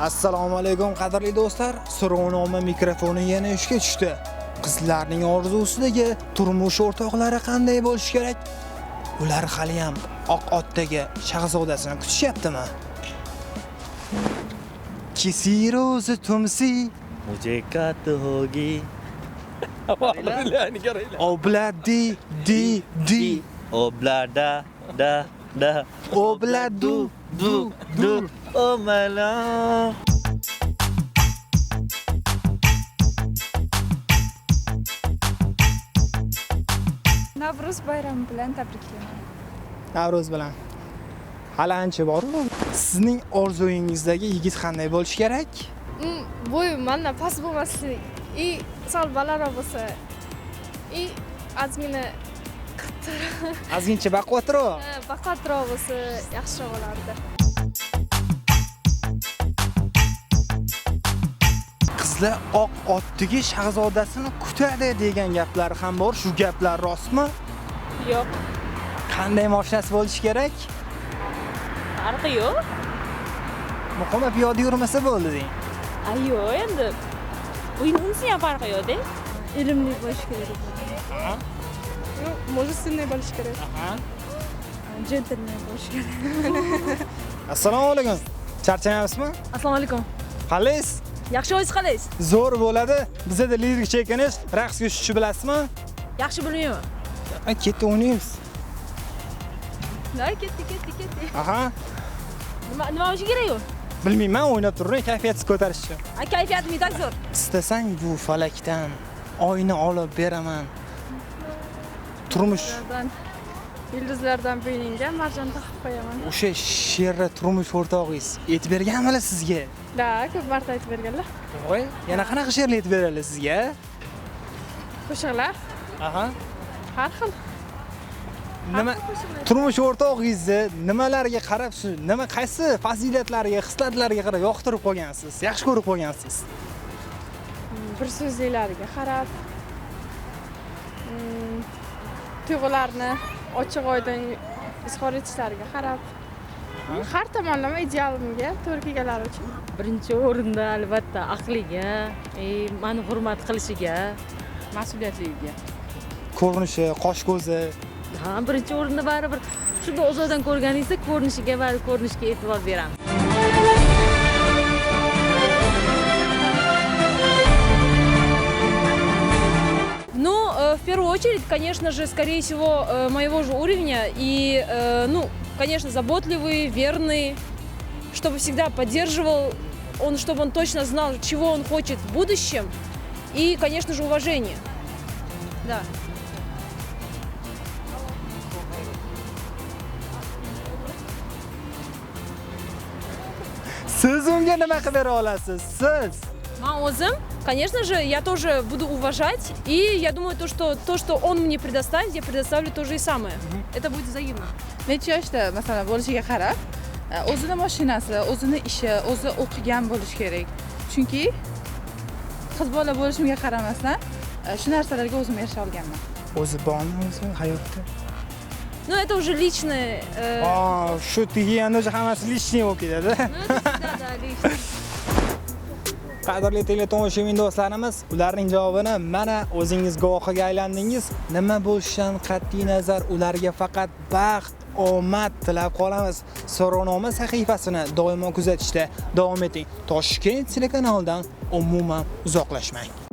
Assalomu alaykum qadrli do'stlar. So'rovnoma mikrofoni yana ishga tushdi. Qizlarning orzusidagi turmush o'rtoqlari qanday bo'lishi kerak? Ular hali ham oq otdagi shahzodasini kutishyaptimi? किसी रोज तुमसे मुझे कात होगी obla di obla da obla du oh my love. Navruz bayrami bilan tabriklayman. Navruz bilan. Hali ancha bor-ku. Sizning orzuyingizdagi yigit qanday bo'lishi kerak? Bo'yi mana past bo'lmaslik, sal balandroq bo'lsa, ozgina Ozgincha baquvvatroq. baqatroq bo'lsa yaxshiroq bo'lardi. Qizlar oq otdagi shahzodasini kutadi degan gaplar ham bor. Shu gaplar rostmi? Yo'q. Qanday mashinasi bo'lishi kerak? Farqi yo'q. Muqima piyoda yurmasa bo'ldi deng. Yo'q, endi uyinisi ham farqi yo'q-da. Ilmli bo'lish kerak. Yo'q, mujissimli bo'lish kerak. Jentlmen bo'lish kerak. Assalomu alaykum. Charchamayapsizmi? Assalomu alaykum. Qalaysiz? Yaxshi o'zingiz qalaysiz? Zo'r bo'ladi. Bizda lirik chekinish, raqsga tushishni bilasizmi? Yaxshi bilmayman. Ketdi o'ynaymiz. Ketdi. Aha. Nima bo'lishi kerak u? Bilmayman, o'ynab turib, kayfiyatingizni ko'tarish uchun. Kayfiyatim juda zo'r. Istasang bu falakdan oyni olib beraman. Turmush Yulduzlardan bo'yninga marjon taqib qo'yaman. o'sha sherra turmush o'rtog'ingiz aytib berganmi sizga? Da, ko'p marta aytib berganlar. Voy, yana qanaqa she'rlar aytib beradilar sizga? Qo'shiqlar Aha. har xil. Nima turmush o'rtog'ingizni nimalarga qarab, qaysi fazilatlariga, xislatlarga qarab yoqtirib qolgansiz, yaxshi ko'rib qolgansiz? Bir so'zliklariga qarab, tuyg'ularni ochiq oydin izhor etishlariga qarab, har tomonlama idealimga to'g'ri kelganlari uchun. Birinchi o'rinda albatta aqliga, meni hurmat qilishiga, Mas'uliyatliga. Ko'rinishi, qosh ko'zi. birinchi o'rinda baribir shunda o'zdan ko'rganingizda ko'rinishiga va ko'rinishga e'tibor beramiz. Ну, в первую очередь, конечно же, скорее всего, моего же уровня и, конечно, заботливый, верный, чтобы всегда поддерживал, чтобы он точно знал, чего он хочет в будущем, и, конечно же, уважение. Да. Siz unga nima qilib bera olasiz? Siz Конечно же, я тоже буду уважать, и я думаю, то, что он мне предоставит, я предоставлю то же и самое. Это будет взаимно. Necha yoshda masalan bo'lishiga qarab, o'zini mashinasi, o'zini ishi, o'zi o'qigan bo'lishi kerak. Chunki qiz bola bo'lishimga qaramasdan, shu narsalarga o'zim erisha olganman. o'zi bormi o'zi hayotda? Ну, это уже личное. Shu deganda o'zi hammasi lishniy bo'lib ketadi. Да, личное. Qadrli teletomoshabin do'stlarimiz, ularning javobini mana o'zingiz guvohiga aylandingiz. Nima bo'lishidan qat'iy nazar ularga faqat baxt, omad tilab qolamiz. So'rovnoma sahifasini doimo kuzatishda davom eting. Toshkent telekanalidan umuman uzoqlashmang.